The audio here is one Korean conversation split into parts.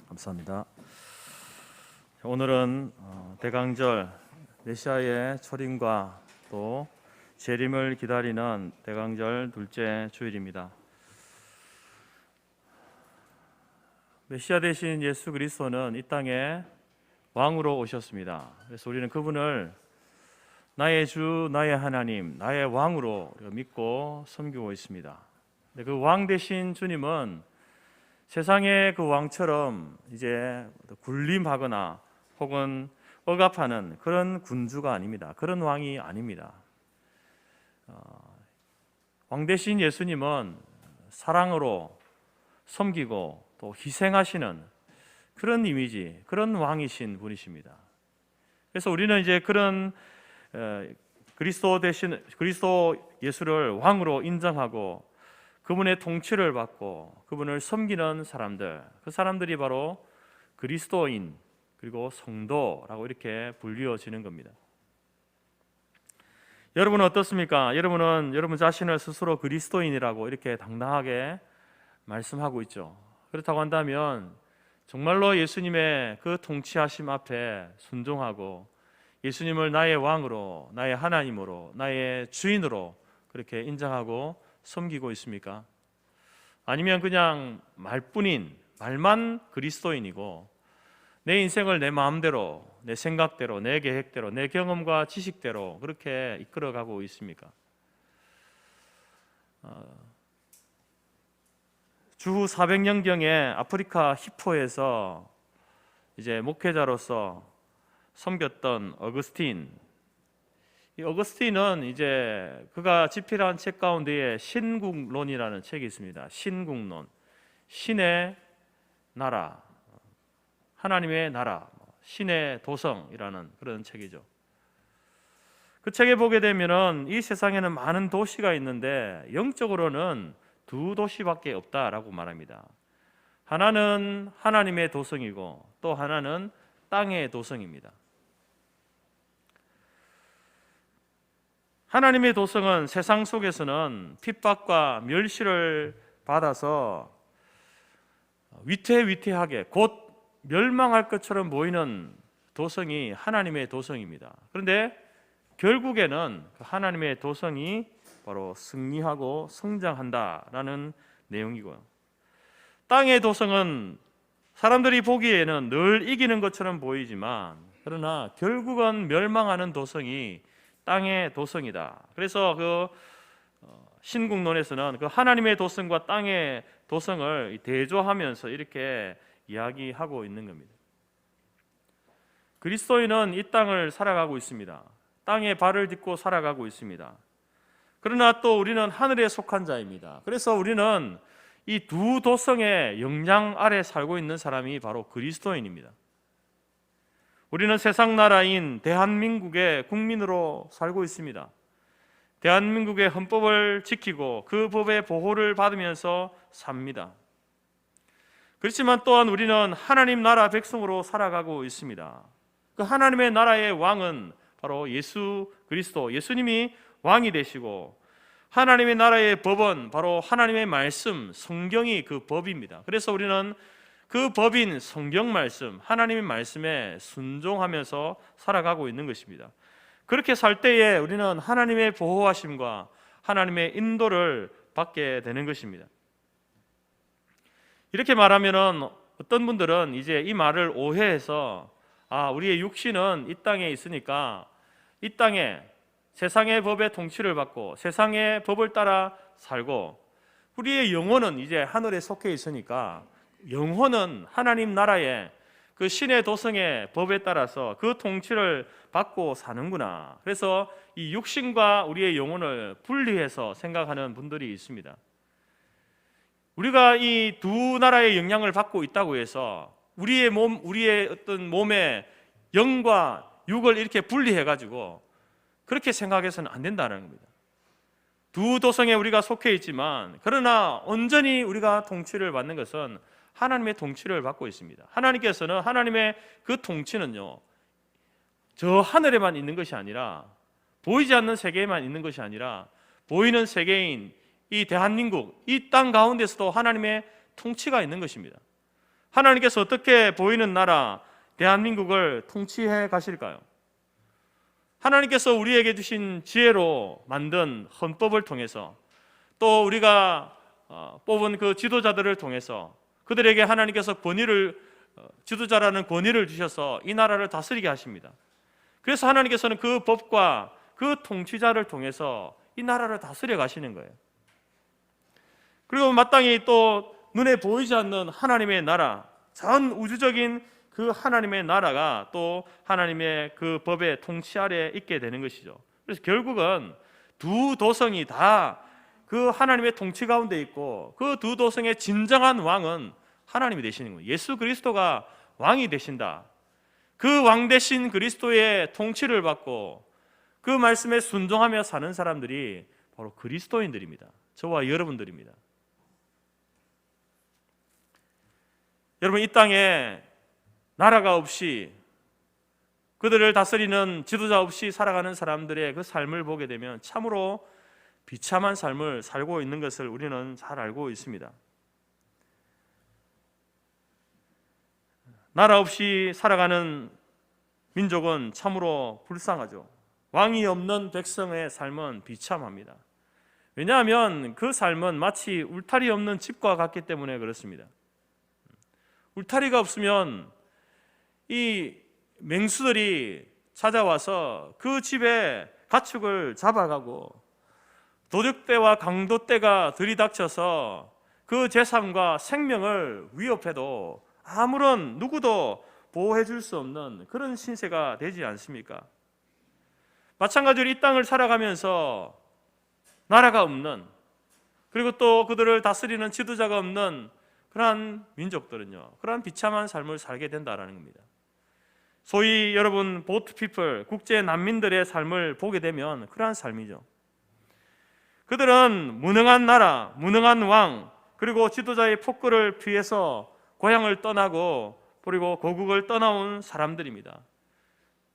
감사합니다. 오늘은 대강절 메시아의 초림과 또 재림을 기다리는 대강절 둘째 주일입니다. 메시아 되신 예수 그리스도는 이 땅에 왕으로 오셨습니다. 그래서 우리는 그분을 나의 주, 나의 하나님, 나의 왕으로 믿고 섬기고 있습니다. 그 왕 되신 주님은 세상의 그 왕처럼 이제 군림하거나 혹은 억압하는 그런 군주가 아닙니다. 그런 왕이 아닙니다. 왕 되신 예수님은 사랑으로 섬기고 또 희생하시는 그런 이미지, 그런 왕이신 분이십니다. 그래서 우리는 이제 그런 그리스도 예수를 왕으로 인정하고 그분의 통치를 받고 그분을 섬기는 사람들, 그 사람들이 바로 그리스도인 그리고 성도라고 이렇게 불리워지는 겁니다. 여러분은 어떻습니까? 여러분은 여러분 자신을 스스로 그리스도인이라고 이렇게 당당하게 말씀하고 있죠. 그렇다고 한다면 정말로 예수님의 그 통치하심 앞에 순종하고 예수님을 나의 왕으로, 나의 하나님으로, 나의 주인으로 그렇게 인정하고 섬기고 있습니까? 아니면 그냥 말뿐인, 말만 그리스도인이고 내 인생을 내 마음대로, 내 생각대로, 내 계획대로, 내 경험과 지식대로 그렇게 이끌어가고 있습니까? 주후 400년경에 아프리카 히포에서 이제 목회자로서 섬겼던 어거스틴. 이 어거스틴은 이제 그가 집필한 책 가운데에 신국론이라는 책이 있습니다. 신국론, 신의 나라, 하나님의 나라, 신의 도성이라는 그런 책이죠. 그 책에 보게 되면은 이 세상에는 많은 도시가 있는데 영적으로는 두 도시밖에 없다라고 말합니다. 하나는 하나님의 도성이고 또 하나는 땅의 도성입니다. 하나님의 도성은 세상 속에서는 핍박과 멸시를 받아서 위태위태하게 곧 멸망할 것처럼 보이는 도성이 하나님의 도성입니다. 그런데 결국에는 하나님의 도성이 바로 승리하고 성장한다라는 내용이고요. 땅의 도성은 사람들이 보기에는 늘 이기는 것처럼 보이지만 그러나 결국은 멸망하는 도성이 땅의 도성이다. 그래서 그 신국론에서는 그 하나님의 도성과 땅의 도성을 대조하면서 이렇게 이야기하고 있는 겁니다. 그리스도인은 이 땅을 살아가고 있습니다. 땅에 발을 딛고 살아가고 있습니다. 그러나 또 우리는 하늘에 속한 자입니다. 그래서 우리는 이 두 도성의 영향 아래 살고 있는 사람이 바로 그리스도인입니다. 우리는 세상 나라인 대한민국의 국민으로 살고 있습니다. 대한민국의 헌법을 지키고 그 법의 보호를 받으면서 삽니다. 그렇지만 또한 우리는 하나님 나라 백성으로 살아가고 있습니다. 그 하나님의 나라의 왕은 바로 예수 그리스도, 예수님이 왕이 되시고 하나님의 나라의 법은 바로 하나님의 말씀, 성경이 그 법입니다. 그래서 우리는 그 법인 성경 말씀, 하나님의 말씀에 순종하면서 살아가고 있는 것입니다. 그렇게 살 때에 우리는 하나님의 보호하심과 하나님의 인도를 받게 되는 것입니다. 이렇게 말하면은 어떤 분들은 이제 이 말을 오해해서 우리의 육신은 이 땅에 있으니까 이 땅에 세상의 법의 통치를 받고 세상의 법을 따라 살고 우리의 영혼은 이제 하늘에 속해 있으니까 영혼은 하나님 나라의 그 신의 도성의 법에 따라서 그 통치를 받고 사는구나. 그래서 이 육신과 우리의 영혼을 분리해서 생각하는 분들이 있습니다. 우리가 이 두 나라의 영향을 받고 있다고 해서 우리의 어떤 몸의 영과 육을 이렇게 분리해가지고 그렇게 생각해서는 안 된다는 겁니다. 두 도성에 우리가 속해 있지만 그러나 온전히 우리가 통치를 받는 것은 하나님의 통치를 받고 있습니다. 하나님께서는 하나님의 그 통치는요, 저 하늘에만 있는 것이 아니라 보이지 않는 세계에만 있는 것이 아니라 보이는 세계인 이 대한민국, 이 땅 가운데서도 하나님의 통치가 있는 것입니다. 하나님께서 어떻게 보이는 나라 대한민국을 통치해 가실까요? 하나님께서 우리에게 주신 지혜로 만든 헌법을 통해서 또 우리가 뽑은 그 지도자들을 통해서 그들에게 하나님께서 지도자라는 권위를 주셔서 이 나라를 다스리게 하십니다. 그래서 하나님께서는 그 법과 그 통치자를 통해서 이 나라를 다스려 가시는 거예요. 그리고 마땅히 또 눈에 보이지 않는 하나님의 나라, 전 우주적인 그 하나님의 나라가 또 하나님의 그 법의 통치 아래 있게 되는 것이죠. 그래서 결국은 두 도성이 다 그 하나님의 통치 가운데 있고 그 두 도성의 진정한 왕은 하나님이 되시는 거예요. 예수 그리스도가 왕이 되신다. 그 왕 되신 그리스도의 통치를 받고 그 말씀에 순종하며 사는 사람들이 바로 그리스도인들입니다. 저와 여러분들입니다. 여러분, 이 땅에 나라가 없이 그들을 다스리는 지도자 없이 살아가는 사람들의 그 삶을 보게 되면 참으로 비참한 삶을 살고 있는 것을 우리는 잘 알고 있습니다. 나라 없이 살아가는 민족은 참으로 불쌍하죠. 왕이 없는 백성의 삶은 비참합니다. 왜냐하면 그 삶은 마치 울타리 없는 집과 같기 때문에 그렇습니다. 울타리가 없으면 이 맹수들이 찾아와서 그 집의 가축을 잡아가고 도적대와 강도대가 들이닥쳐서 그 재산과 생명을 위협해도 아무런 누구도 보호해 줄 수 없는 그런 신세가 되지 않습니까? 마찬가지로 이 땅을 살아가면서 나라가 없는, 그리고 또 그들을 다스리는 지도자가 없는 그러한 민족들은요, 그러한 비참한 삶을 살게 된다는 겁니다. 소위 여러분 보트 피플, 국제 난민들의 삶을 보게 되면 그러한 삶이죠. 그들은 무능한 나라, 무능한 왕, 그리고 지도자의 폭거를 피해서 고향을 떠나고 그리고 고국을 떠나온 사람들입니다.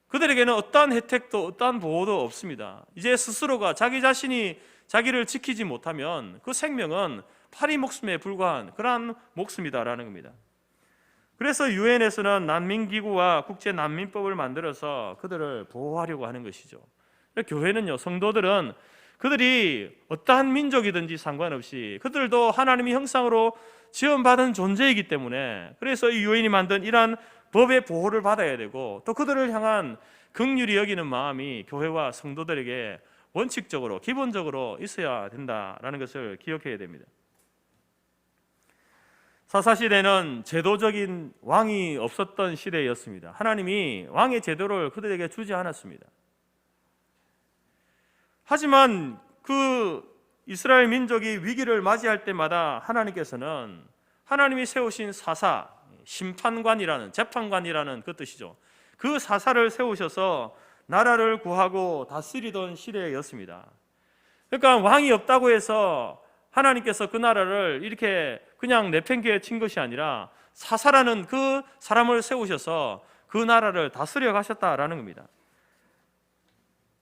그들에게는 어떠한 혜택도 어떠한 보호도 없습니다. 이제 스스로가 자기 자신이 자기를 지키지 못하면 그 생명은 파리 목숨에 불과한 그러한 목숨이다라는 겁니다. 그래서 유엔에서는 난민기구와 국제난민법을 만들어서 그들을 보호하려고 하는 것이죠. 교회는요, 성도들은 그들이 어떠한 민족이든지 상관없이 그들도 하나님의 형상으로 지원받은 존재이기 때문에, 그래서 이 유엔이 만든 이러한 법의 보호를 받아야 되고, 또 그들을 향한 긍휼히 여기는 마음이 교회와 성도들에게 원칙적으로 기본적으로 있어야 된다라는 것을 기억해야 됩니다. 사사시대는 제도적인 왕이 없었던 시대였습니다. 하나님이 왕의 제도를 그들에게 주지 않았습니다. 하지만 그 이스라엘 민족이 위기를 맞이할 때마다 하나님께서는 하나님이 세우신 사사, 심판관이라는, 재판관이라는 그 뜻이죠. 그 사사를 세우셔서 나라를 구하고 다스리던 시대였습니다. 그러니까 왕이 없다고 해서 하나님께서 그 나라를 이렇게 그냥 내팽개에 친 것이 아니라 사사라는 그 사람을 세우셔서 그 나라를 다스려 가셨다라는 겁니다.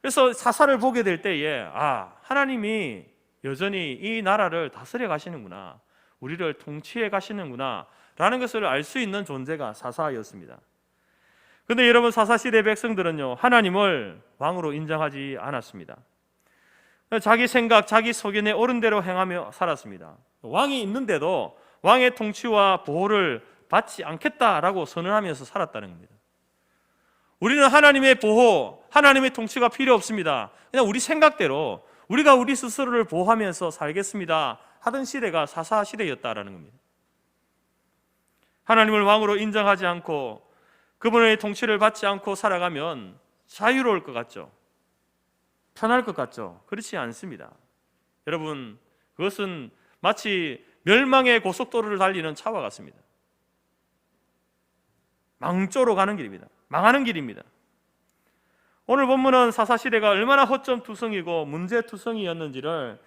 그래서 사사를 보게 될 때에 하나님이 여전히 이 나라를 다스려 가시는구나, 우리를 통치해 가시는구나 라는 것을 알 수 있는 존재가 사사였습니다. 그런데 여러분, 사사시대 백성들은요, 하나님을 왕으로 인정하지 않았습니다. 자기 생각, 자기 소견에 옳은 대로 행하며 살았습니다. 왕이 있는데도 왕의 통치와 보호를 받지 않겠다라고 선언하면서 살았다는 겁니다. 우리는 하나님의 보호, 하나님의 통치가 필요 없습니다. 그냥 우리 생각대로 우리가 우리 스스로를 보호하면서 살겠습니다 하던 시대가 사사 시대였다라는 겁니다. 하나님을 왕으로 인정하지 않고 그분의 통치를 받지 않고 살아가면 자유로울 것 같죠? 편할 것 같죠? 그렇지 않습니다. 여러분, 그것은 마치 멸망의 고속도로를 달리는 차와 같습니다. 망조로 가는 길입니다. 망하는 길입니다. 오늘 본문은 사사시대가 얼마나 허점투성이고 문제투성이었는지를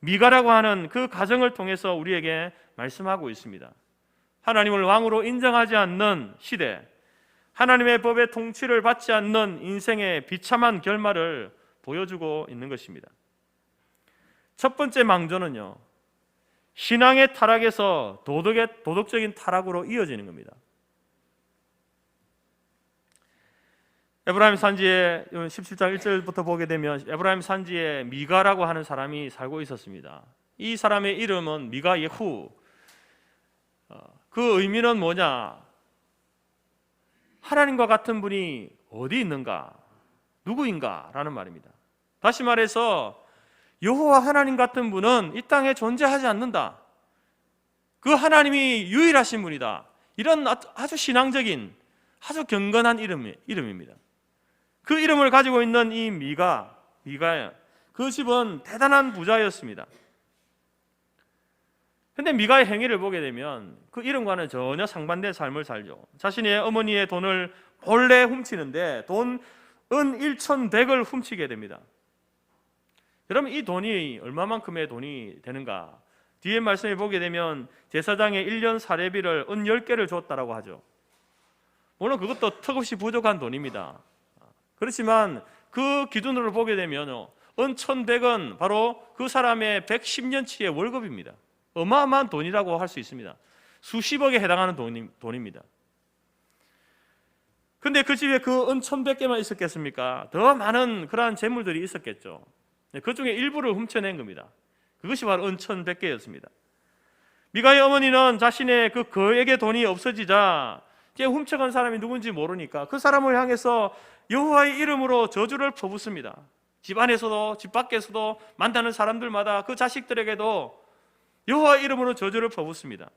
미가라고 하는 그 가정을 통해서 우리에게 말씀하고 있습니다. 하나님을 왕으로 인정하지 않는 시대, 하나님의 법의 통치를 받지 않는 인생의 비참한 결말을 보여주고 있는 것입니다. 첫 번째 망조는요, 신앙의 타락에서 도덕적인 타락으로 이어지는 겁니다. 에브라임 산지에 17장 1절부터 보게 되면 에브라임 산지에 미가라고 하는 사람이 살고 있었습니다. 이 사람의 이름은 미가 예후. 그 의미는 뭐냐? 하나님과 같은 분이 어디 있는가? 누구인가? 라는 말입니다. 다시 말해서 여호와 하나님 같은 분은 이 땅에 존재하지 않는다. 그 하나님이 유일하신 분이다. 이런 아주 신앙적인, 아주 경건한 이름입니다. 그 이름을 가지고 있는 이 미가, 그 집은 대단한 부자였습니다. 근데 미가의 행위를 보게 되면 그 이름과는 전혀 상반된 삶을 살죠. 자신의 어머니의 돈을 몰래 훔치는데 돈 은 1,100을 훔치게 됩니다. 그러면 이 돈이 얼마만큼의 돈이 되는가? 뒤에 말씀에 보게 되면 제사장의 1년 사례비를 은 10개를 줬다라고 하죠. 물론 그것도 턱없이 부족한 돈입니다. 그렇지만 그 기준으로 보게 되면 은 1,100은 바로 그 사람의 110년치의 월급입니다. 어마어마한 돈이라고 할 수 있습니다. 수십억에 해당하는 돈입니다. 근데 그 집에 그 은 1,100개만 있었겠습니까? 더 많은 그러한 재물들이 있었겠죠. 그 중에 일부를 훔쳐낸 겁니다. 그것이 바로 은 1,100개였습니다. 미가의 어머니는 자신의 그 거액의 돈이 없어지자 이제 훔쳐간 사람이 누군지 모르니까 그 사람을 향해서 여호와의 이름으로 저주를 퍼붓습니다. 집 안에서도 집 밖에서도 만나는 사람들마다 그 자식들에게도 여호와의 이름으로 저주를 퍼붓습니다.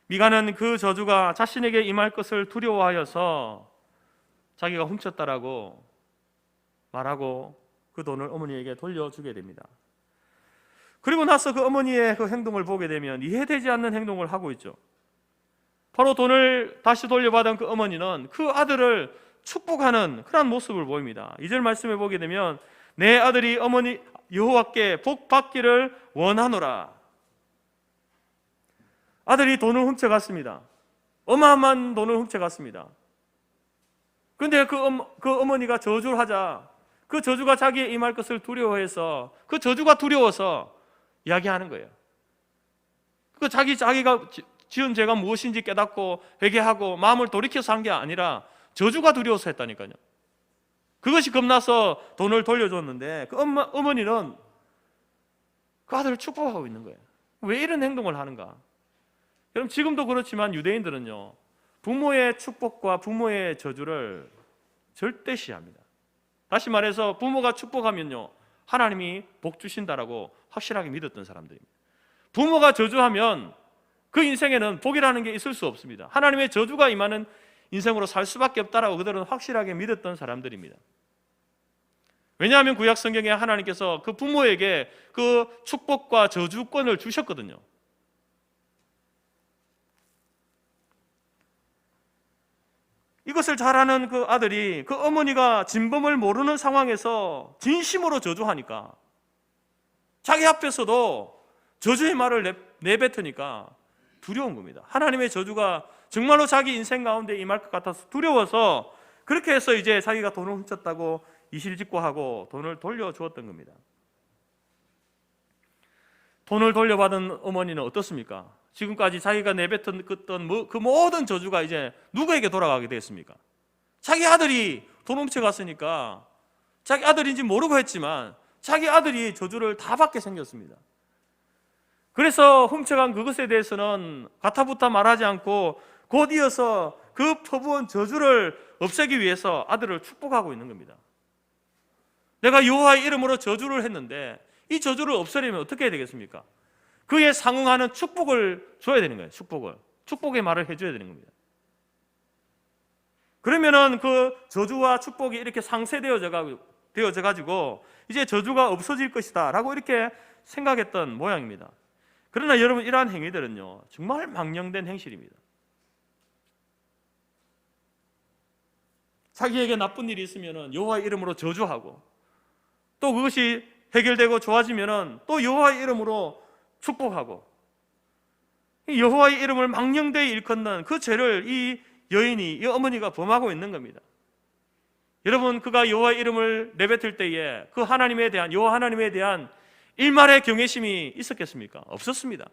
미가는 그 저주가 자신에게 임할 것을 두려워하여서 자기가 훔쳤다라고 말하고 그 돈을 어머니에게 돌려주게 됩니다. 그리고 나서 그 어머니의 그 행동을 보게 되면 이해되지 않는 행동을 하고 있죠. 바로 돈을 다시 돌려받은 그 어머니는 그 아들을 축복하는 그런 모습을 보입니다. 2절 말씀에 보게 되면 내 아들이 어머니 여호와께 복 받기를 원하노라. 아들이 돈을 훔쳐갔습니다. 어마어마한 돈을 훔쳐갔습니다. 그런데 그 어머니가 저주를 하자 그 저주가 자기에 임할 것을 두려워해서 그 저주가 두려워서 이야기하는 거예요. 그 자기가 지은 죄가 무엇인지 깨닫고 회개하고 마음을 돌이켜서 한 게 아니라 저주가 두려워서 했다니까요. 그것이 겁나서 돈을 돌려줬는데 그 어머니는 그 아들을 축복하고 있는 거예요. 왜 이런 행동을 하는가? 여러분 지금도 그렇지만 유대인들은요 부모의 축복과 부모의 저주를 절대 시합니다. 다시 말해서 부모가 축복하면요 하나님이 복 주신다라고 확실하게 믿었던 사람들입니다. 부모가 저주하면 그 인생에는 복이라는 게 있을 수 없습니다. 하나님의 저주가 임하는 인생으로 살 수밖에 없다라고 그들은 확실하게 믿었던 사람들입니다. 왜냐하면 구약 성경에 하나님께서 그 부모에게 그 축복과 저주권을 주셨거든요. 이것을 잘 아는 그 아들이 그 어머니가 진범을 모르는 상황에서 진심으로 저주하니까 자기 앞에서도 저주의 말을 내뱉으니까 두려운 겁니다. 하나님의 저주가 정말로 자기 인생 가운데 임할 것 같아서 두려워서 그렇게 해서 이제 자기가 돈을 훔쳤다고 이실직고하고 돈을 돌려주었던 겁니다. 돈을 돌려받은 어머니는 어떻습니까? 지금까지 자기가 내뱉었던 그 모든 저주가 이제 누구에게 돌아가게 됐습니까? 자기 아들이 돈 훔쳐갔으니까 자기 아들인지 모르고 했지만 자기 아들이 저주를 다 받게 생겼습니다. 그래서 훔쳐간 그것에 대해서는 가타부타 말하지 않고 곧 이어서 그 퍼부은 저주를 없애기 위해서 아들을 축복하고 있는 겁니다. 내가 여호와의 이름으로 저주를 했는데 이 저주를 없애려면 어떻게 해야 되겠습니까? 그에 상응하는 축복을 줘야 되는 거예요. 축복의 말을 해줘야 되는 겁니다. 그러면은 그 저주와 축복이 이렇게 상쇄되어져 가지고 이제 저주가 없어질 것이다 라고 이렇게 생각했던 모양입니다. 그러나 여러분 이러한 행위들은요 정말 망령된 행실입니다. 자기에게 나쁜 일이 있으면은 여호와의 이름으로 저주하고 또 그것이 해결되고 좋아지면은 또 여호와의 이름으로 축복하고 여호와의 이름을 망령되이 일컫는 그 죄를 이 여인이, 이 어머니가 범하고 있는 겁니다. 여러분 그가 여호와의 이름을 내뱉을 때에 그 하나님에 대한 여호와 하나님에 대한 일말의 경외심이 있었겠습니까? 없었습니다.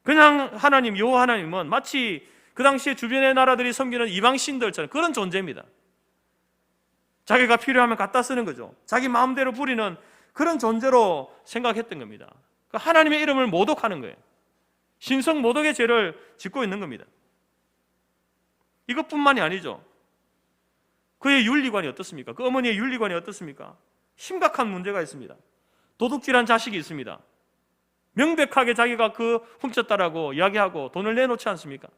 그냥 하나님, 여호와 하나님은 마치 그 당시에 주변의 나라들이 섬기는 이방신들처럼 그런 존재입니다. 자기가 필요하면 갖다 쓰는 거죠. 자기 마음대로 부리는 그런 존재로 생각했던 겁니다. 하나님의 이름을 모독하는 거예요. 신성 모독의 죄를 짓고 있는 겁니다. 이것뿐만이 아니죠. 그의 윤리관이 어떻습니까? 그 어머니의 윤리관이 어떻습니까? 심각한 문제가 있습니다. 도둑질한 자식이 있습니다. 명백하게 자기가 그 훔쳤다라고 이야기하고 돈을 내놓지 않습니까?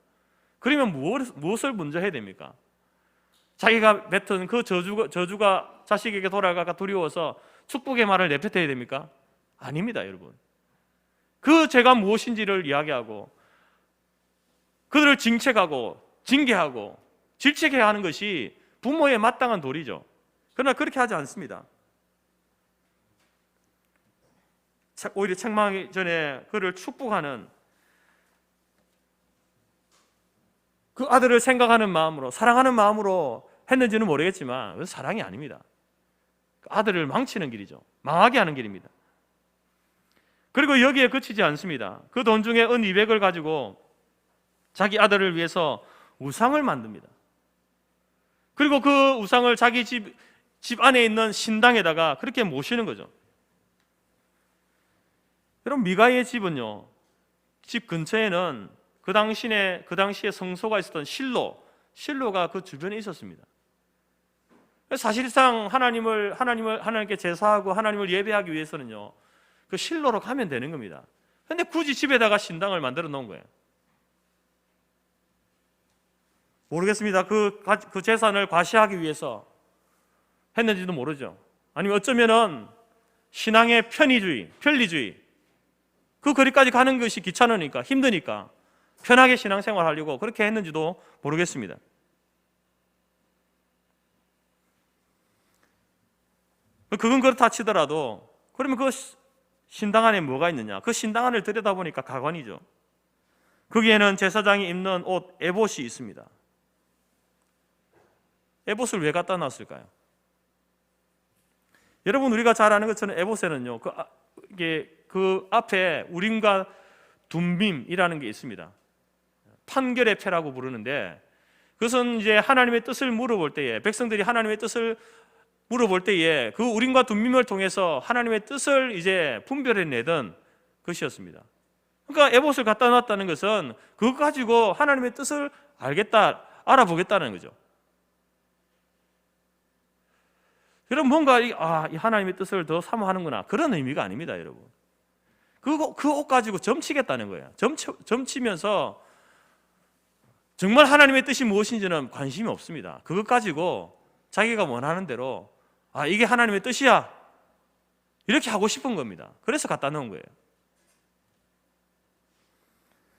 그러면 무엇을 먼저 해야 됩니까? 자기가 뱉은 그 저주가 자식에게 돌아갈까 두려워서 축복의 말을 내뱉어야 됩니까? 아닙니다, 여러분. 그 죄가 무엇인지를 이야기하고 그들을 징책하고 징계하고 질책해야 하는 것이 부모의 마땅한 도리죠. 그러나 그렇게 하지 않습니다. 오히려 책망하기 전에 그를 축복하는, 그 아들을 생각하는 마음으로, 사랑하는 마음으로 했는지는 모르겠지만 그건 사랑이 아닙니다. 아들을 망치는 길이죠. 망하게 하는 길입니다. 그리고 여기에 그치지 않습니다. 그 돈 중에 은 200을 가지고 자기 아들을 위해서 우상을 만듭니다. 그리고 그 우상을 자기 집 안에 있는 신당에다가 그렇게 모시는 거죠. 여러분, 미가의 집은요, 집 근처에는 그 당시에 성소가 있었던 실로가 그 주변에 있었습니다. 사실상 하나님께 제사하고 하나님을 예배하기 위해서는요, 그 실로로 가면 되는 겁니다. 그런데 굳이 집에다가 신당을 만들어 놓은 거예요. 모르겠습니다. 그 재산을 과시하기 위해서 했는지도 모르죠. 아니면 어쩌면은 신앙의 편리주의, 그 거리까지 가는 것이 귀찮으니까, 힘드니까 편하게 신앙생활 하려고 그렇게 했는지도 모르겠습니다. 그건 그렇다 치더라도, 그러면 그 신당 안에 뭐가 있느냐? 그 신당 안을 들여다보니까 가관이죠. 거기에는 제사장이 입는 옷 에봇이 있습니다. 에봇을 왜 갖다 놨을까요? 여러분, 우리가 잘 아는 것처럼 에봇에는요, 그 앞에 우림과 둠밈이라는 게 있습니다. 판결의 패라고 부르는데, 그것은 이제 하나님의 뜻을 물어볼 때에, 백성들이 하나님의 뜻을 물어볼 때에 그 우림과 둠밈을 통해서 하나님의 뜻을 이제 분별해내던 것이었습니다. 그러니까 에봇을 갖다 놨다는 것은 그거 가지고 하나님의 뜻을 알아보겠다는 거죠. 그럼 뭔가 이 하나님의 뜻을 더 사모하는구나, 그런 의미가 아닙니다, 여러분. 그 옷 가지고 점치겠다는 거예요. 점치면서 정말 하나님의 뜻이 무엇인지는 관심이 없습니다. 그것 가지고 자기가 원하는 대로 이게 하나님의 뜻이야, 이렇게 하고 싶은 겁니다. 그래서 갖다 놓은 거예요.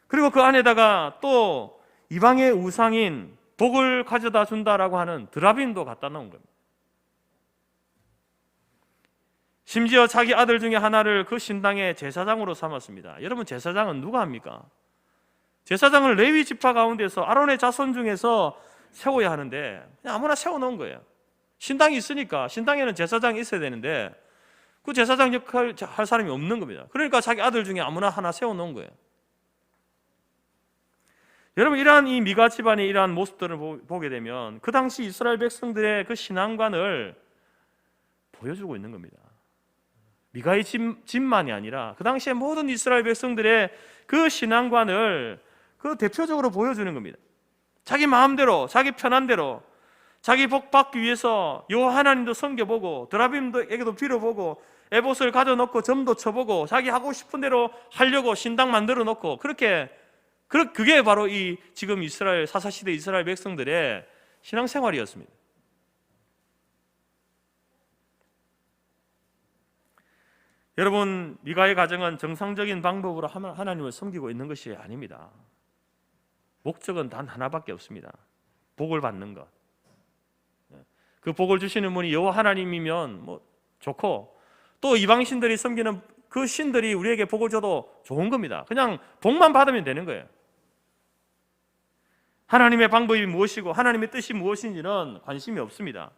그리고 그 안에다가 또 이방의 우상인 복을 가져다 준다라고 하는 드라빔도 갖다 놓은 겁니다. 심지어 자기 아들 중에 하나를 그 신당의 제사장으로 삼았습니다. 여러분, 제사장은 누가 합니까? 제사장을 레위 지파 가운데서 아론의 자손 중에서 세워야 하는데 그냥 아무나 세워놓은 거예요. 신당이 있으니까, 신당에는 제사장이 있어야 되는데 그 제사장 역할 할 사람이 없는 겁니다. 그러니까 자기 아들 중에 아무나 하나 세워놓은 거예요. 여러분, 이러한 이 미가 집안의 이러한 모습들을 보게 되면 그 당시 이스라엘 백성들의 그 신앙관을 보여주고 있는 겁니다. 미가의 집만이 아니라 그 당시에 모든 이스라엘 백성들의 그 신앙관을 그 대표적으로 보여주는 겁니다. 자기 마음대로, 자기 편한 대로, 자기 복 받기 위해서 여호와 하나님도 섬겨보고 드라빔에게도 빌어보고 에봇을 가져놓고 점도 쳐보고 자기 하고 싶은 대로 하려고 신당 만들어 놓고, 그게 바로 이 지금 사사시대 이스라엘 백성들의 신앙생활이었습니다. 여러분, 미가의 가정은 정상적인 방법으로 하나님을 섬기고 있는 것이 아닙니다. 목적은 단 하나밖에 없습니다. 복을 받는 것. 그 복을 주시는 분이 여호와 하나님이면 좋고, 또 이방신들이 섬기는 그 신들이 우리에게 복을 줘도 좋은 겁니다. 그냥 복만 받으면 되는 거예요. 하나님의 방법이 무엇이고 하나님의 뜻이 무엇인지는 관심이 없습니다.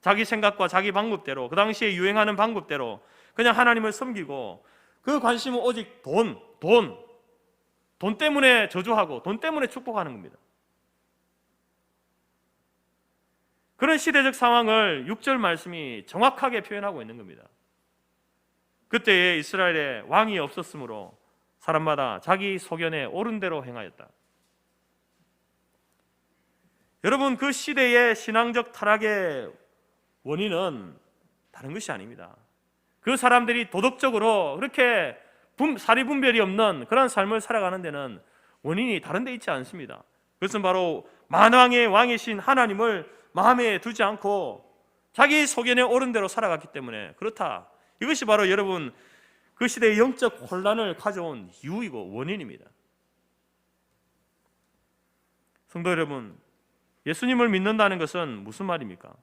자기 생각과 자기 방법대로, 그 당시에 유행하는 방법대로 그냥 하나님을 섬기고, 그 관심은 오직 돈 때문에 저주하고 돈 때문에 축복하는 겁니다. 그런 시대적 상황을 6절 말씀이 정확하게 표현하고 있는 겁니다. 그때에 이스라엘에 왕이 없었으므로 사람마다 자기 소견에 옳은 대로 행하였다. 여러분, 그 시대의 신앙적 타락의 원인은 다른 것이 아닙니다. 그 사람들이 도덕적으로 그렇게 사리분별이 없는 그런 삶을 살아가는 데는 원인이 다른 데 있지 않습니다. 그것은 바로 만왕의 왕이신 하나님을 마음에 두지 않고 자기 소견에 옳은 대로 살아갔기 때문에 그렇다. 이것이 바로 여러분 그 시대의 영적 혼란을 가져온 이유이고 원인입니다. 성도 여러분, 예수님을 믿는다는 것은 무슨 말입니까?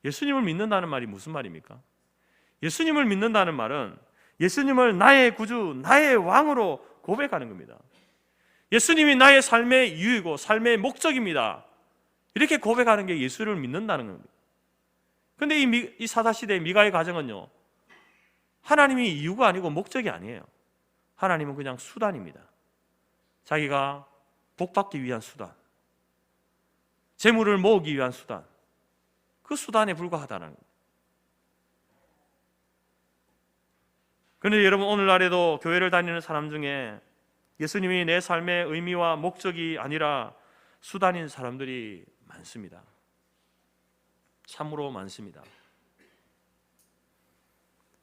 예수님을 믿는다는 말이 무슨 말입니까? 예수님을 믿는다는 말은 예수님을 나의 구주, 나의 왕으로 고백하는 겁니다. 예수님이 나의 삶의 이유이고 삶의 목적입니다. 이렇게 고백하는 게 예수를 믿는다는 겁니다. 그런데 이 사사시대의 미가의 가정은요, 하나님이 이유가 아니고 목적이 아니에요. 하나님은 그냥 수단입니다. 자기가 복받기 위한 수단, 재물을 모으기 위한 수단, 그 수단에 불과하다는 겁니다. 그런데 여러분, 오늘날에도 교회를 다니는 사람 중에 예수님이 내 삶의 의미와 목적이 아니라 수단인 사람들이 많습니다. 참으로 많습니다.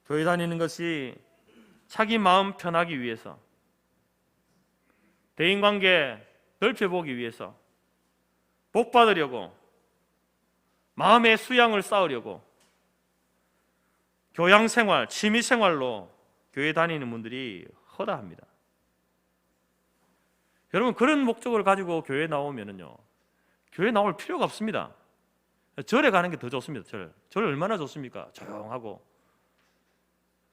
교회 다니는 것이 자기 마음 편하기 위해서, 대인관계 넓혀보기 위해서, 복 받으려고, 마음의 수양을 쌓으려고, 교양생활, 취미생활로 교회 다니는 분들이 허다합니다. 여러분, 그런 목적을 가지고 교회에 나오면요, 교회 나올 필요가 없습니다. 절에 가는 게 더 좋습니다. 절 얼마나 좋습니까? 조용하고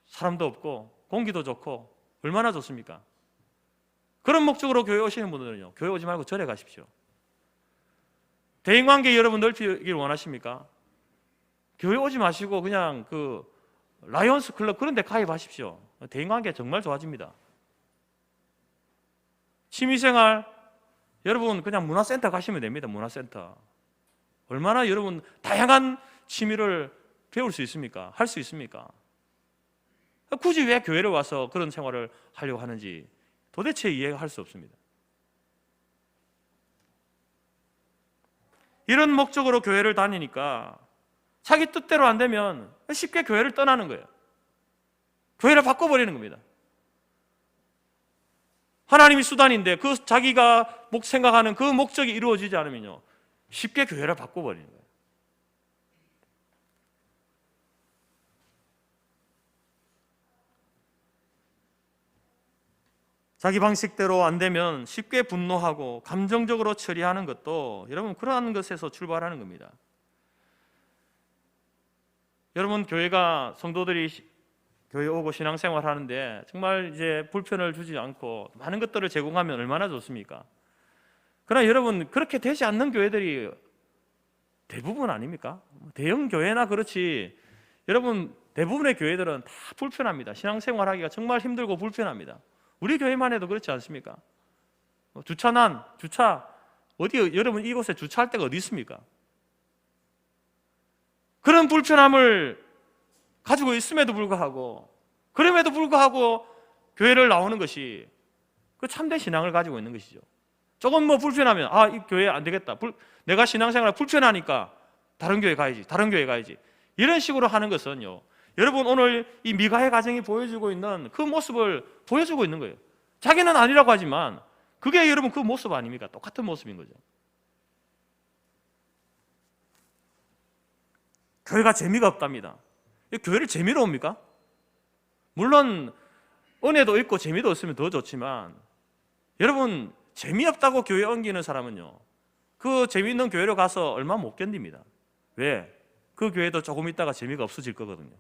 사람도 없고 공기도 좋고 얼마나 좋습니까? 그런 목적으로 교회 오시는 분들은요, 교회 오지 말고 절에 가십시오. 대인관계 여러분 넓히길 원하십니까? 교회 오지 마시고 그냥 그 라이온스 클럽 그런 데 가입하십시오. 대인관계 정말 좋아집니다. 취미생활 여러분 그냥 문화센터 가시면 됩니다. 문화센터 얼마나 여러분 다양한 취미를 배울 수 있습니까? 할 수 있습니까? 굳이 왜 교회를 와서 그런 생활을 하려고 하는지 도대체 이해가 할 수 없습니다. 이런 목적으로 교회를 다니니까 자기 뜻대로 안 되면 쉽게 교회를 떠나는 거예요. 교회를 바꿔버리는 겁니다. 하나님이 수단인데 그 자기가 생각하는 그 목적이 이루어지지 않으면요, 쉽게 교회를 바꿔버리는 거예요. 자기 방식대로 안 되면 쉽게 분노하고 감정적으로 처리하는 것도 여러분 그러한 것에서 출발하는 겁니다. 여러분, 교회가 성도들이 교회 오고 신앙생활 하는데 정말 이제 불편을 주지 않고 많은 것들을 제공하면 얼마나 좋습니까? 그러나 여러분, 그렇게 되지 않는 교회들이 대부분 아닙니까? 대형 교회나 그렇지 여러분 대부분의 교회들은 다 불편합니다. 신앙생활 하기가 정말 힘들고 불편합니다. 우리 교회만 해도 그렇지 않습니까? 주차 어디 여러분 이곳에 주차할 데가 어디 있습니까? 그런 불편함을 가지고 있음에도 불구하고, 그럼에도 불구하고 교회를 나오는 것이 그 참된 신앙을 가지고 있는 것이죠. 조금 불편하면 이 교회 안 되겠다, 내가 신앙생활 불편하니까 다른 교회 가야지 이런 식으로 하는 것은요, 여러분 오늘 이 미가의 가정이 보여주고 있는 그 모습을 보여주고 있는 거예요. 자기는 아니라고 하지만 그게 여러분 그 모습 아닙니까? 똑같은 모습인 거죠. 교회가 재미가 없답니다. 교회를 재미로 옵니까? 물론 은혜도 있고 재미도 없으면 더 좋지만 여러분, 재미없다고 교회 옮기는 사람은요, 그 재미있는 교회로 가서 얼마 못 견딥니다. 왜? 그 교회도 조금 있다가 재미가 없어질 거거든요.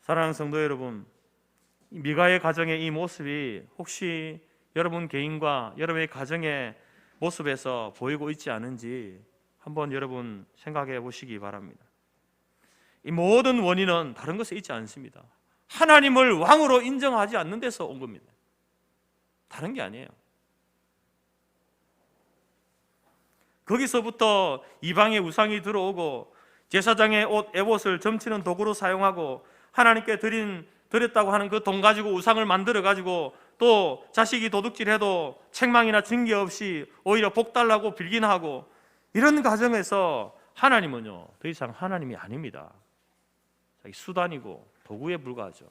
사랑하는 성도 여러분, 미가의 가정의 이 모습이 혹시 여러분 개인과 여러분의 가정의 모습에서 보이고 있지 않은지 한번 여러분 생각해 보시기 바랍니다. 이 모든 원인은 다른 것에 있지 않습니다. 하나님을 왕으로 인정하지 않는 데서 온 겁니다. 다른 게 아니에요. 거기서부터 이방의 우상이 들어오고 제사장의 옷, 에봇을 점치는 도구로 사용하고 하나님께 드렸다고 하는 그 돈 가지고 우상을 만들어 가지고 또 자식이 도둑질해도 책망이나 징계 없이 오히려 복 달라고 빌기나 하고, 이런 과정에서 하나님은요 더 이상 하나님이 아닙니다. 자기 수단이고 도구에 불과하죠.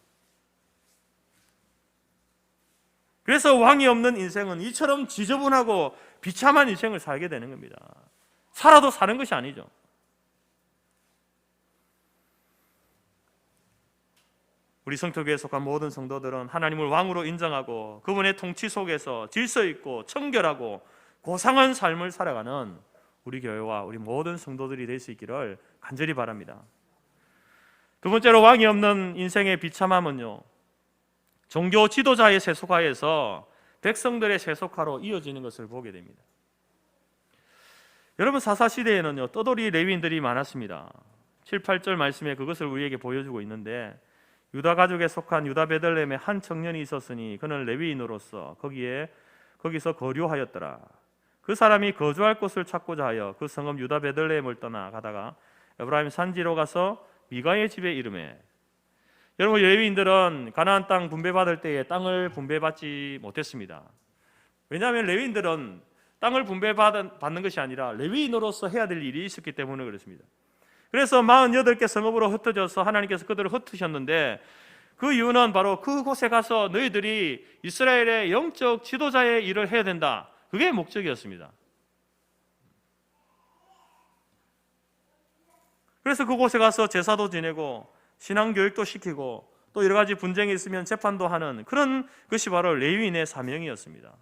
그래서 왕이 없는 인생은 이처럼 지저분하고 비참한 인생을 살게 되는 겁니다. 살아도 사는 것이 아니죠. 우리 성토교회에 속한 모든 성도들은 하나님을 왕으로 인정하고 그분의 통치 속에서 질서 있고 청결하고 고상한 삶을 살아가는 우리 교회와 우리 모든 성도들이 될 수 있기를 간절히 바랍니다. 두 번째로 왕이 없는 인생의 비참함은요, 종교 지도자의 세속화에서 백성들의 세속화로 이어지는 것을 보게 됩니다. 여러분, 사사시대에는요 떠돌이 레위인들이 많았습니다. 7, 8절 말씀에 그것을 우리에게 보여주고 있는데, 유다 가족에 속한 유다 베들레헴에 한 청년이 있었으니 그는 레위인으로서 거기서 거류하였더라. 그 사람이 거주할 곳을 찾고자 하여 그 성읍 유다 베들레헴을 떠나 가다가 에브라임 산지로 가서 미가의 집에 이르매. 여러분, 레위인들은 가나안 땅 분배받을 때에 땅을 분배받지 못했습니다. 왜냐하면 레위인들은 땅을 분배받는 것이 아니라 레위인으로서 해야 될 일이 있었기 때문에 그렇습니다. 그래서 48개 성읍으로 흩어져서 하나님께서 그들을 흩으셨는데, 그 이유는 바로 그곳에 가서 너희들이 이스라엘의 영적 지도자의 일을 해야 된다, 그게 목적이었습니다. 그래서 그곳에 가서 제사도 지내고 신앙교육도 시키고 또 여러 가지 분쟁이 있으면 재판도 하는 그런 것이 바로 레위인의 사명이었습니다.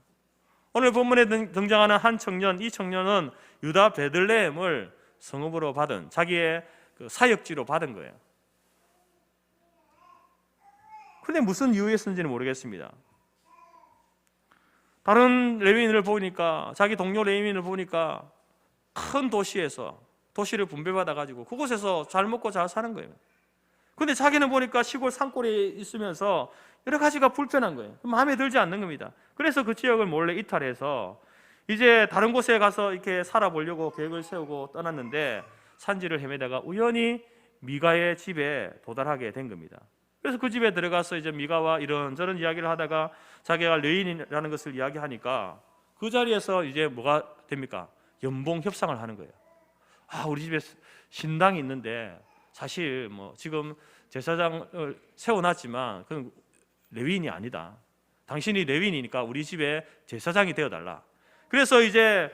오늘 본문에 등장하는 한 청년, 이 청년은 유다 베들레헴을 성읍으로 받은, 자기의 그 사역지로 받은 거예요. 그런데 무슨 이유였는지는 모르겠습니다. 다른 레위인을 보니까, 자기 동료 레위인을 보니까 큰 도시를 분배받아 가지고 그곳에서 잘 먹고 잘 사는 거예요. 근데 자기는 보니까 시골 산골에 있으면서 여러 가지가 불편한 거예요. 마음에 들지 않는 겁니다. 그래서 그 지역을 몰래 이탈해서 이제 다른 곳에 가서 이렇게 살아보려고 계획을 세우고 떠났는데, 산지를 헤매다가 우연히 미가의 집에 도달하게 된 겁니다. 그래서 그 집에 들어가서 이제 미가와 이런저런 이야기를 하다가 자기가 레위인이라는 것을 이야기하니까 그 자리에서 이제 뭐가 됩니까? 연봉 협상을 하는 거예요. 우리 집에 신당이 있는데 사실 뭐 지금 제사장을 세워놨지만 그건 레위인이 아니다. 당신이 레위인이니까 우리 집에 제사장이 되어달라. 그래서 이제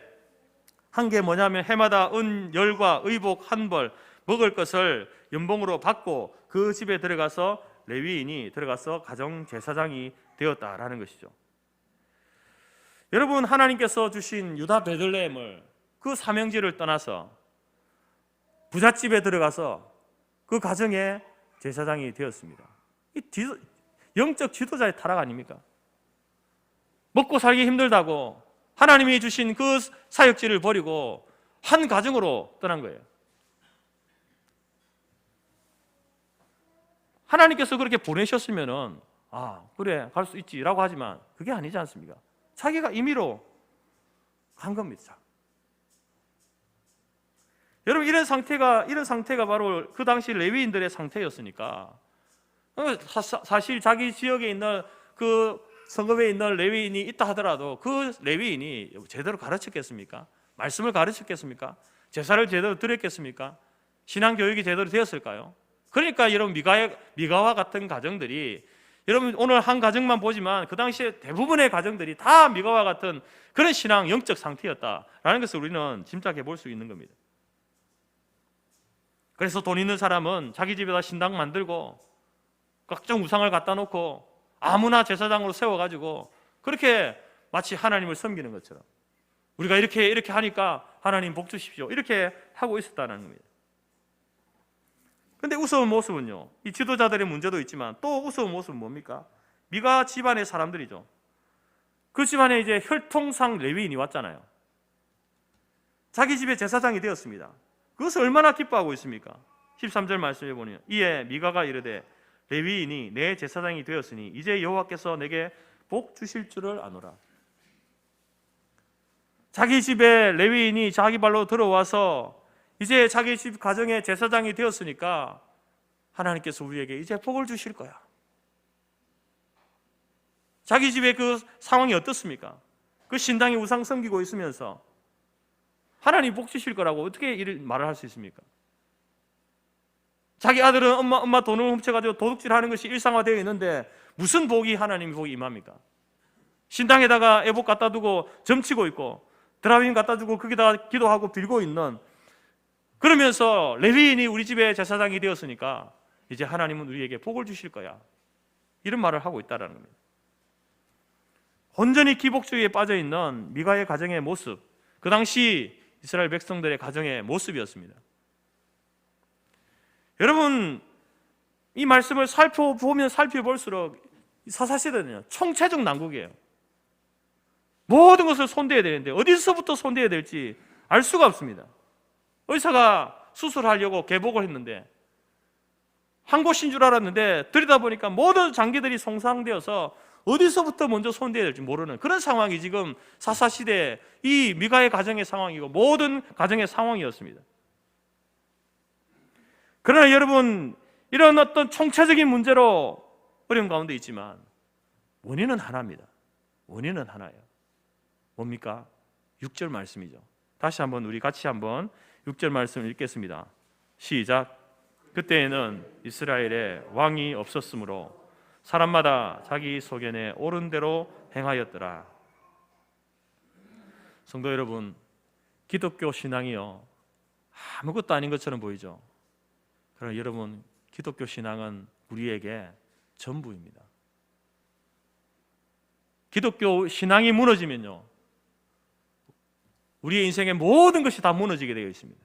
한 게 뭐냐면 해마다 은 열과 의복 한 벌 먹을 것을 연봉으로 받고 그 집에 들어가서 레위인이 들어가서 가정 제사장이 되었다라는 것이죠. 여러분, 하나님께서 주신 유다 베들레헴을, 그 사명지를 떠나서 부잣집에 들어가서 그 가정의 제사장이 되었습니다. 이 영적 지도자의 타락 아닙니까? 먹고 살기 힘들다고 하나님이 주신 그 사역지를 버리고 한 가정으로 떠난 거예요. 하나님께서 그렇게 보내셨으면은 그래 갈 수 있지라고 하지만 그게 아니지 않습니까? 자기가 임의로 간 겁니다. 여러분, 이런 상태가 바로 그 당시 레위인들의 상태였으니까, 사실 자기 지역에 있는 그 성읍에 있는 레위인이 있다 하더라도 그 레위인이 제대로 가르쳤겠습니까? 말씀을 가르쳤겠습니까? 제사를 제대로 드렸겠습니까? 신앙 교육이 제대로 되었을까요? 그러니까 여러분, 미가와 같은 가정들이, 여러분 오늘 한 가정만 보지만 그 당시에 대부분의 가정들이 다 미가와 같은 그런 신앙 영적 상태였다라는 것을 우리는 짐작해 볼 수 있는 겁니다. 그래서 돈 있는 사람은 자기 집에다 신당 만들고 각종 우상을 갖다 놓고 아무나 제사장으로 세워가지고 그렇게 마치 하나님을 섬기는 것처럼, 우리가 이렇게 하니까 하나님 복 주십시오, 이렇게 하고 있었다는 겁니다. 그런데 우스운 모습은요, 이 지도자들의 문제도 있지만 또 우스운 모습은 뭡니까? 미가 집안의 사람들이죠. 그 집안에 이제 혈통상 레위인이 왔잖아요. 자기 집의 제사장이 되었습니다. 그것을 얼마나 기뻐하고 있습니까? 13절 말씀해 보니 이에 미가가 이르되 레위인이 내 제사장이 되었으니 이제 여호와께서 내게 복 주실 줄을 아노라. 자기 집에 레위인이 자기 발로 들어와서 이제 자기 집 가정의 제사장이 되었으니까 하나님께서 우리에게 이제 복을 주실 거야. 자기 집의 그 상황이 어떻습니까? 그 신당이 우상 섬기고 있으면서 하나님 복 주실 거라고 어떻게 이를 말을 할 수 있습니까? 자기 아들은 엄마 돈을 훔쳐가지고 도둑질하는 것이 일상화되어 있는데 무슨 복이 하나님의 복이 임합니까? 신당에다가 애복 갖다 두고 점치고 있고 드라빔 갖다 두고 거기다가 기도하고 빌고 있는, 그러면서 레위인이 우리 집의 제사장이 되었으니까 이제 하나님은 우리에게 복을 주실 거야, 이런 말을 하고 있다는 겁니다. 온전히 기복주의에 빠져있는 미가의 가정의 모습, 그 당시 이스라엘 백성들의 가정의 모습이었습니다. 여러분, 이 말씀을 살펴보면 살펴볼수록 사사시대는요 총체적 난국이에요. 모든 것을 손대야 되는데 어디서부터 손대야 될지 알 수가 없습니다. 의사가 수술하려고 개복을 했는데 한 곳인 줄 알았는데 들여다보니까 모든 장기들이 손상되어서 어디서부터 먼저 손대야 될지 모르는 그런 상황이 지금 사사시대 이 미가의 가정의 상황이고 모든 가정의 상황이었습니다. 그러나 여러분, 이런 어떤 총체적인 문제로 어려운 가운데 있지만 원인은 하나입니다. 원인은 하나예요. 뭡니까? 6절 말씀이죠. 다시 한번 우리 같이 한번 6절 말씀을 읽겠습니다. 시작. 그때에는 이스라엘에 왕이 없었으므로 사람마다 자기 소견에 옳은 대로 행하였더라. 성도 여러분, 기독교 신앙이요 아무것도 아닌 것처럼 보이죠. 그러나 여러분, 기독교 신앙은 우리에게 전부입니다. 기독교 신앙이 무너지면요 우리의 인생의 모든 것이 다 무너지게 되어 있습니다.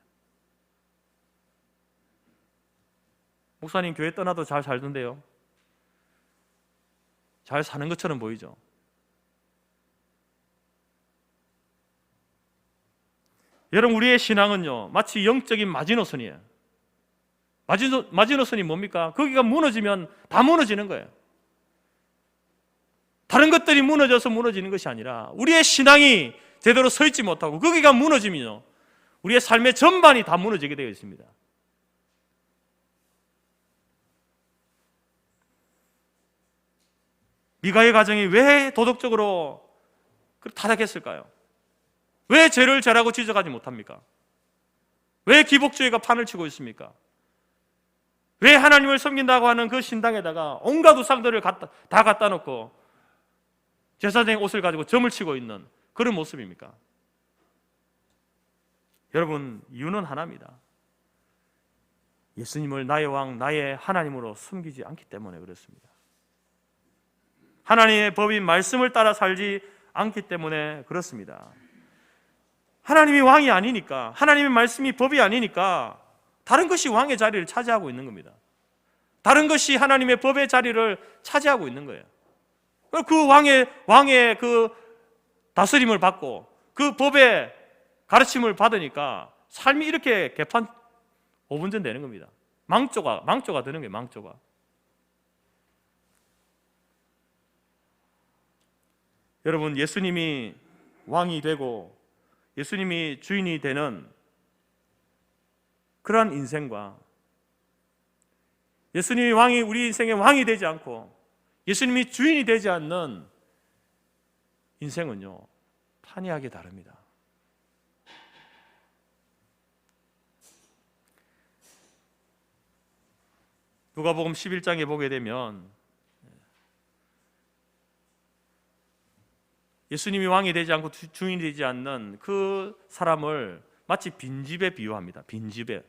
목사님 교회 떠나도 잘 살던데요, 잘 사는 것처럼 보이죠. 여러분, 우리의 신앙은요 마치 영적인 마지노선이에요. 마지노선이 뭡니까? 거기가 무너지면 다 무너지는 거예요. 다른 것들이 무너져서 무너지는 것이 아니라 우리의 신앙이 제대로 서 있지 못하고 거기가 무너지면요 우리의 삶의 전반이 다 무너지게 되어 있습니다. 미가의 가정이 왜 도덕적으로 타락했을까요? 왜 죄를 죄라고 지적하지 못합니까? 왜 기복주의가 판을 치고 있습니까? 왜 하나님을 섬긴다고 하는 그 신당에다가 온갖 우상들을 다 갖다 놓고 제사장의 옷을 가지고 점을 치고 있는 그런 모습입니까? 여러분, 이유는 하나입니다. 예수님을 나의 왕, 나의 하나님으로 섬기지 않기 때문에 그렇습니다. 하나님의 법인 말씀을 따라 살지 않기 때문에 그렇습니다. 하나님이 왕이 아니니까, 하나님의 말씀이 법이 아니니까 다른 것이 왕의 자리를 차지하고 있는 겁니다. 다른 것이 하나님의 법의 자리를 차지하고 있는 거예요. 그 왕의 그 다스림을 받고 그 법의 가르침을 받으니까 삶이 이렇게 개판 5분 전 되는 겁니다. 망조가 되는 거예요. 망조가. 여러분, 예수님이 왕이 되고 예수님이 주인이 되는 그러한 인생과 예수님이 우리 인생의 왕이 되지 않고 예수님이 주인이 되지 않는 인생은요 판이하게 다릅니다. 누가복음 11장에 보게 되면 예수님이 왕이 되지 않고 주인이 되지 않는 그 사람을 마치 빈집에 비유합니다. 빈집에.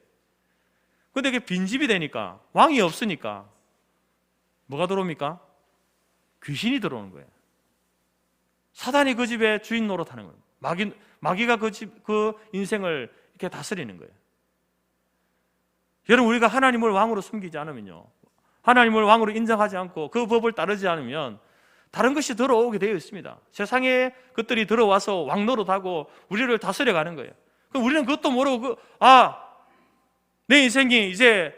그런데 이게 빈집이 되니까 왕이 없으니까 뭐가 들어옵니까? 귀신이 들어오는 거예요. 사단이 그 집에 주인 노릇하는 거예요. 마귀가 그 인생을 이렇게 다스리는 거예요. 여러분, 우리가 하나님을 왕으로 섬기지 않으면요, 하나님을 왕으로 인정하지 않고 그 법을 따르지 않으면 다른 것이 들어오게 되어 있습니다. 세상의 것들이 들어와서 왕노릇하고 우리를 다스려가는 거예요. 그럼 우리는 그것도 모르고 내 인생이 이제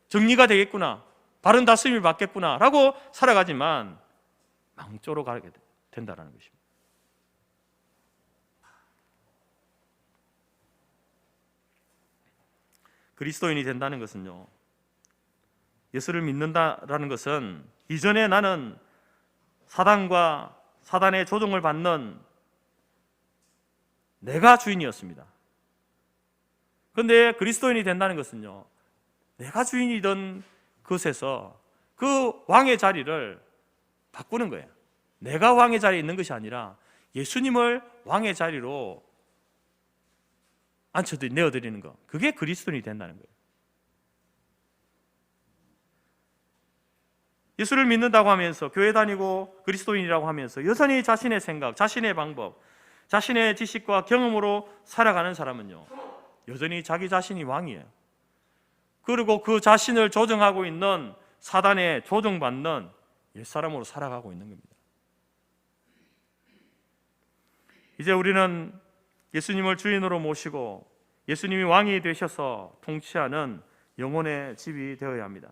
정리가 되겠구나, 바른 다스림을 받겠구나 라고 살아가지만 망조로 가게 된다는 것입니다. 그리스도인이 된다는 것은요, 예수를 믿는다라는 것은 이전에 나는 사단과 사단의 조종을 받는 내가 주인이었습니다. 그런데 그리스도인이 된다는 것은요, 내가 주인이던 것에서 그 왕의 자리를 바꾸는 거예요. 내가 왕의 자리에 있는 것이 아니라 예수님을 왕의 자리로 내어드리는 것, 그게 그리스도인이 된다는 거예요. 예수를 믿는다고 하면서 교회 다니고 그리스도인이라고 하면서 여전히 자신의 생각, 자신의 방법, 자신의 지식과 경험으로 살아가는 사람은요, 여전히 자기 자신이 왕이에요. 그리고 그 자신을 조정하고 있는 사단에 조정받는 옛사람으로 살아가고 있는 겁니다. 이제 우리는 예수님을 주인으로 모시고 예수님이 왕이 되셔서 통치하는 영혼의 집이 되어야 합니다.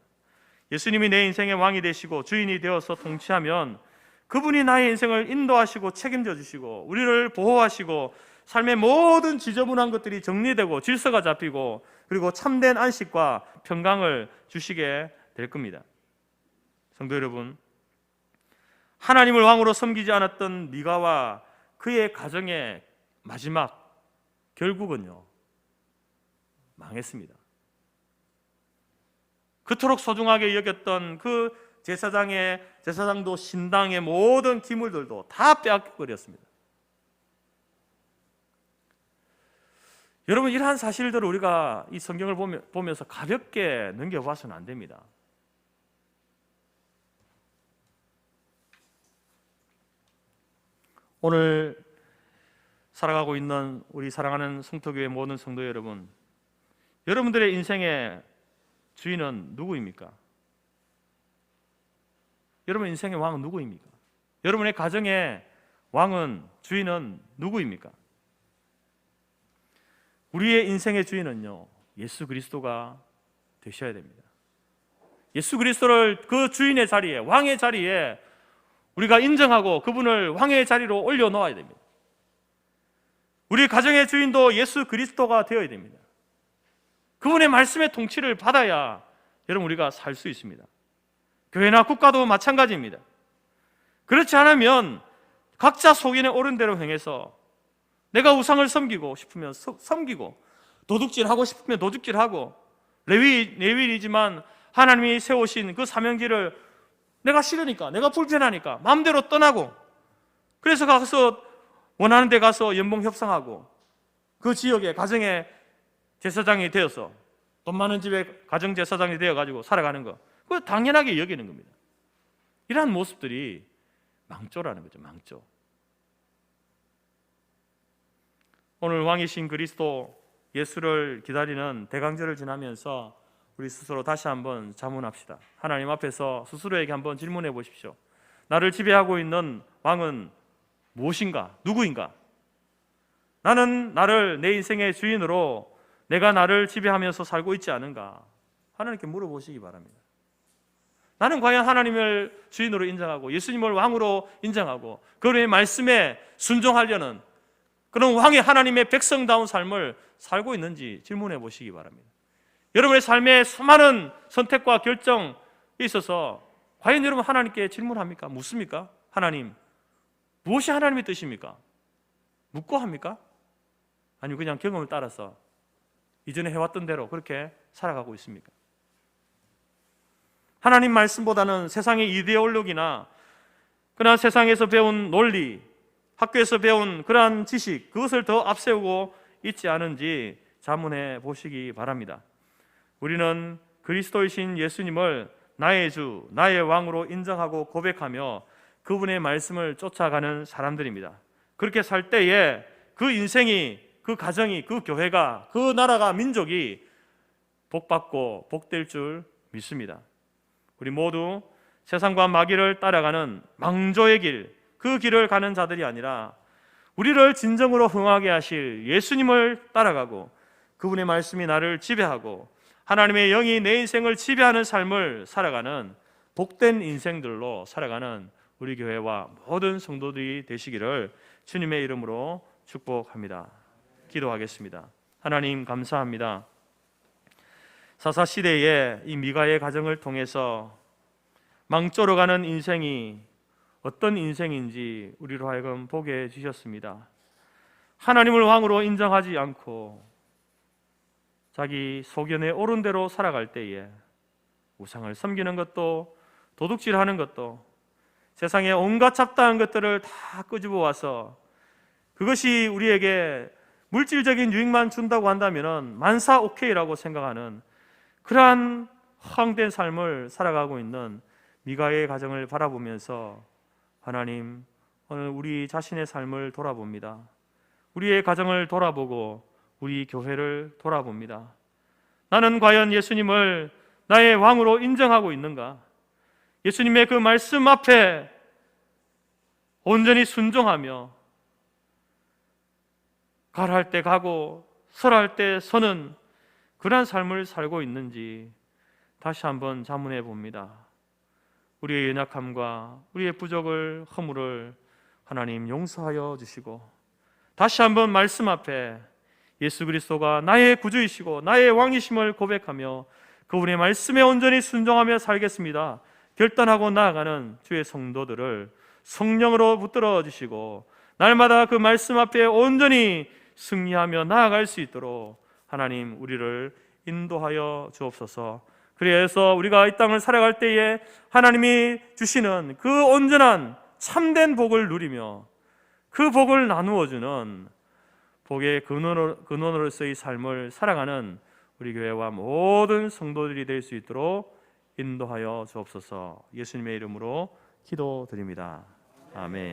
예수님이 내 인생의 왕이 되시고 주인이 되어서 통치하면 그분이 나의 인생을 인도하시고 책임져 주시고 우리를 보호하시고 삶의 모든 지저분한 것들이 정리되고 질서가 잡히고 그리고 참된 안식과 평강을 주시게 될 겁니다. 성도 여러분, 하나님을 왕으로 섬기지 않았던 미가와 그의 가정의 마지막 결국은요, 망했습니다. 그토록 소중하게 여겼던 그 제사장도 신당의 모든 기물들도 다 빼앗겨버렸습니다. 여러분, 이러한 사실들을 우리가 이 성경을 보면서 가볍게 넘겨봐서는 안 됩니다. 오늘 살아가고 있는 우리 사랑하는 성토교회 모든 성도 여러분, 여러분들의 인생의 주인은 누구입니까? 여러분 인생의 왕은 누구입니까? 여러분의 가정의 왕은, 주인은 누구입니까? 우리의 인생의 주인은요, 예수 그리스도가 되셔야 됩니다. 예수 그리스도를 그 주인의 자리에, 왕의 자리에 우리가 인정하고 그분을 왕의 자리로 올려놓아야 됩니다. 우리 가정의 주인도 예수 그리스도가 되어야 됩니다. 그분의 말씀의 통치를 받아야 여러분 우리가 살 수 있습니다. 교회나 국가도 마찬가지입니다. 그렇지 않으면 각자 속인에 옳은 대로 행해서 내가 우상을 섬기고 싶으면 섬기고 도둑질하고 싶으면 도둑질하고 레위인이지만 하나님이 세우신 그 사명지를 내가 싫으니까, 내가 불편하니까 마음대로 떠나고, 그래서 가서 원하는 데 가서 연봉 협상하고 그 지역의 가정의 제사장이 되어서 돈 많은 집의 가정 제사장이 되어가지고 살아가는 거, 그거 당연하게 여기는 겁니다. 이러한 모습들이 망조라는 거죠. 망조. 오늘 왕이신 그리스도 예수를 기다리는 대강절을 지나면서 우리 스스로 다시 한번 자문합시다. 하나님 앞에서 스스로에게 한번 질문해 보십시오. 나를 지배하고 있는 왕은 무엇인가? 누구인가? 나는 나를 내 인생의 주인으로 내가 나를 지배하면서 살고 있지 않은가? 하나님께 물어보시기 바랍니다. 나는 과연 하나님을 주인으로 인정하고 예수님을 왕으로 인정하고 그분의 말씀에 순종하려는 그런 왕의 하나님의 백성다운 삶을 살고 있는지 질문해 보시기 바랍니다. 여러분의 삶에 수많은 선택과 결정에 있어서 과연 여러분 하나님께 질문합니까? 묻습니까? 하나님, 무엇이 하나님의 뜻입니까? 묻고 합니까? 아니면 그냥 경험을 따라서 이전에 해왔던 대로 그렇게 살아가고 있습니까? 하나님 말씀보다는 세상의 이데올로기나 그러나 세상에서 배운 논리, 학교에서 배운 그러한 지식, 그것을 더 앞세우고 있지 않은지 자문해 보시기 바랍니다. 우리는 그리스도이신 예수님을 나의 주, 나의 왕으로 인정하고 고백하며 그분의 말씀을 쫓아가는 사람들입니다. 그렇게 살 때에 그 인생이, 그 가정이, 그 교회가, 그 나라가, 민족이 복받고 복될 줄 믿습니다. 우리 모두 세상과 마귀를 따라가는 망조의 길, 그 길을 가는 자들이 아니라 우리를 진정으로 흥하게 하실 예수님을 따라가고 그분의 말씀이 나를 지배하고 하나님의 영이 내 인생을 지배하는 삶을 살아가는 복된 인생들로 살아가는 우리 교회와 모든 성도들이 되시기를 주님의 이름으로 축복합니다. 기도하겠습니다. 하나님 감사합니다. 사사시대에 이 미가의 가정을 통해서 망조로 가는 인생이 어떤 인생인지 우리로 하여금 보게 해주셨습니다. 하나님을 왕으로 인정하지 않고 자기 소견에 옳은 대로 살아갈 때에 우상을 섬기는 것도 도둑질하는 것도 세상의 온갖 잡다한 것들을 다 끄집어 와서 그것이 우리에게 물질적인 유익만 준다고 한다면 만사 오케이라고 생각하는 그러한 허황된 삶을 살아가고 있는 미가의 가정을 바라보면서 하나님, 오늘 우리 자신의 삶을 돌아봅니다. 우리의 가정을 돌아보고 우리 교회를 돌아봅니다. 나는 과연 예수님을 나의 왕으로 인정하고 있는가? 예수님의 그 말씀 앞에 온전히 순종하며 가라 할 때 가고 서라 할 때 서는 그런 삶을 살고 있는지 다시 한번 자문해 봅니다. 우리의 연약함과 우리의 부족을, 허물을 하나님 용서하여 주시고 다시 한번 말씀 앞에 예수 그리스도가 나의 구주이시고 나의 왕이심을 고백하며 그분의 말씀에 온전히 순종하며 살겠습니다 결단하고 나아가는 주의 성도들을 성령으로 붙들어 주시고 날마다 그 말씀 앞에 온전히 승리하며 나아갈 수 있도록 하나님 우리를 인도하여 주옵소서. 그래서 우리가 이 땅을 살아갈 때에 하나님이 주시는 그 온전한 참된 복을 누리며 그 복을 나누어 주는 복의 근원으로서의 삶을 살아가는 우리 교회와 모든 성도들이 될 수 있도록 인도하여 주옵소서. 예수님의 이름으로 기도드립니다. 아멘.